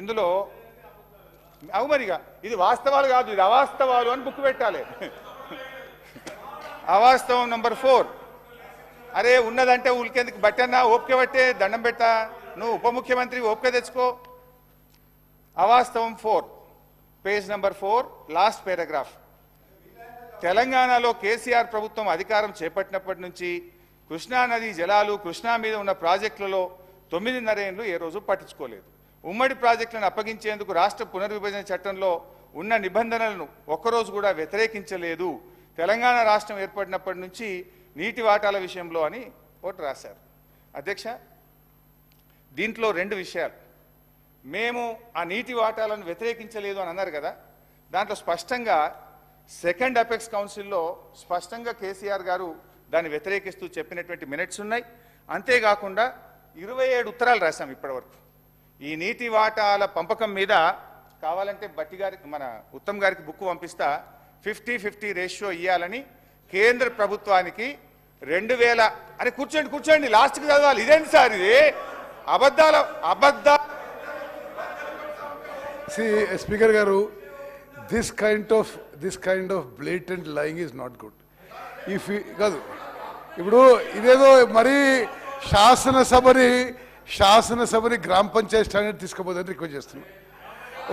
ఇందులో అవుమరిగా ఇది వాస్తవాలు కాదు, ఇది అవాస్తవాలు అని బుక్ పెట్టాలి. అవాస్తవం నంబర్ 4. అరే ఉన్నదంటే ఉలికేందుకు బట్టన్నా ఓపిక పట్టే దండం పెట్టా, నువ్వు ఉప ముఖ్యమంత్రి ఓపిక తెచ్చుకో. అవాస్తవం 4, పేజ్ నంబర్ 4, లాస్ట్ పారాగ్రాఫ్. తెలంగాణలో కేసీఆర్ ప్రభుత్వం అధికారం చేపట్టినప్పటి నుంచి కృష్ణానది జలాలు, కృష్ణా మీద ఉన్న ప్రాజెక్టులలో 9.5 ఏళ్లు ఏ రోజు పట్టించుకోలేదు. ఉమ్మడి ప్రాజెక్టులను అప్పగించేందుకు రాష్ట్ర పునర్విభజన చట్టంలో ఉన్న నిబంధనలను ఒక్కరోజు కూడా వ్యతిరేకించలేదు. తెలంగాణ రాష్ట్రం ఏర్పడినప్పటి నుంచి నీటి వాటాల విషయంలో అని ఒకటి రాశారు. అధ్యక్ష, దీంట్లో 2 విషయాలు. మేము ఆ నీటి వాటాలను వ్యతిరేకించలేదు అని అన్నారు కదా, దాంట్లో స్పష్టంగా సెకండ్ అపెక్స్ కౌన్సిల్లో స్పష్టంగా కేసీఆర్ గారు దాన్ని వ్యతిరేకిస్తూ చెప్పినటువంటి మినిట్స్ ఉన్నాయి. అంతేకాకుండా 27 ఉత్తరాలు రాశాం ఇప్పటివరకు. ఈ నీటి వాటాల పంపకం మీద కావాలంటే బట్టి గారికి, మన ఉత్తమ్ గారికి బుక్ పంపిస్తా, 50-50 రేషియో ఇవ్వాలని కేంద్ర ప్రభుత్వానికి 2000 అని కూర్చోండి లాస్ట్కి చదవాలి. ఇదేంటి సార్ ఇది? అబద్ధాల స్పీకర్ గారు, this kind of blatant lying is not good. కాదు ఇప్పుడు ఇదేదో మరి శాసనసభని గ్రామ పంచాయతీ స్టాండర్డ్ తీసుకుపోదని రిక్వెస్ట్ చేస్తున్నాం.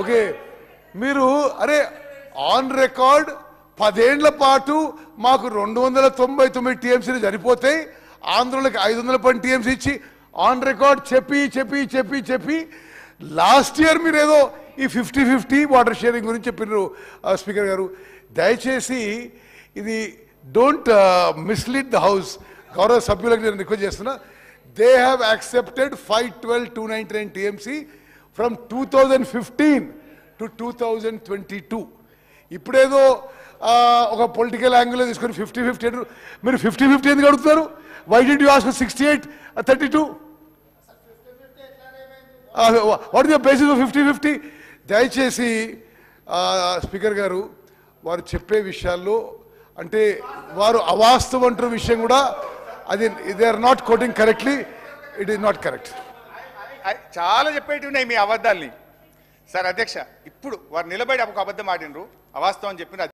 ఓకే, మీరు అరే ఆన్ రికార్డ్ 10 ఏళ్ల పాటు మాకు 299 టీఎంసీలు సరిపోతాయి, ఆంధ్రలోకి 510 టీఎంసీ ఇచ్చి ఆన్ రికార్డ్ చెప్పి లాస్ట్ ఇయర్ మీరు ఏదో ఈ 50-50 వాటర్ షేరింగ్ గురించి చెప్పినారు. స్పీకర్ గారు, దయచేసి ఇది డోంట్ మిస్లీడ్ ద హౌస్. గౌరవ సభ్యులకు నేను రిక్వెస్ట్ చేస్తున్నా. They have accepted 512,299 TMC from 2015 to 2022. ఇప్పుడేదో ఒక పొలిటికల్ యాంగిల్లో తీసుకొని 50-50 అంటారు. మీరు 50-50 ఎందుకు అడుగుతున్నారు? Why did you ask 68-32? What is the basis of 50-50? దయచేసి స్పీకర్ గారు, వారు చెప్పే విషయాల్లో అంటే వారు అవాస్తవం అంటున్న విషయం కూడా అది they are not quoting correctly. It is not correct. చాలా చెప్పేటివి ఉన్నాయి మీ అబద్ధాల్ని. సార్ అధ్యక్ష, ఇప్పుడు వారు నిలబడి ఒక అబద్ధం ఆడినరు, అవాస్తవం చెప్పిన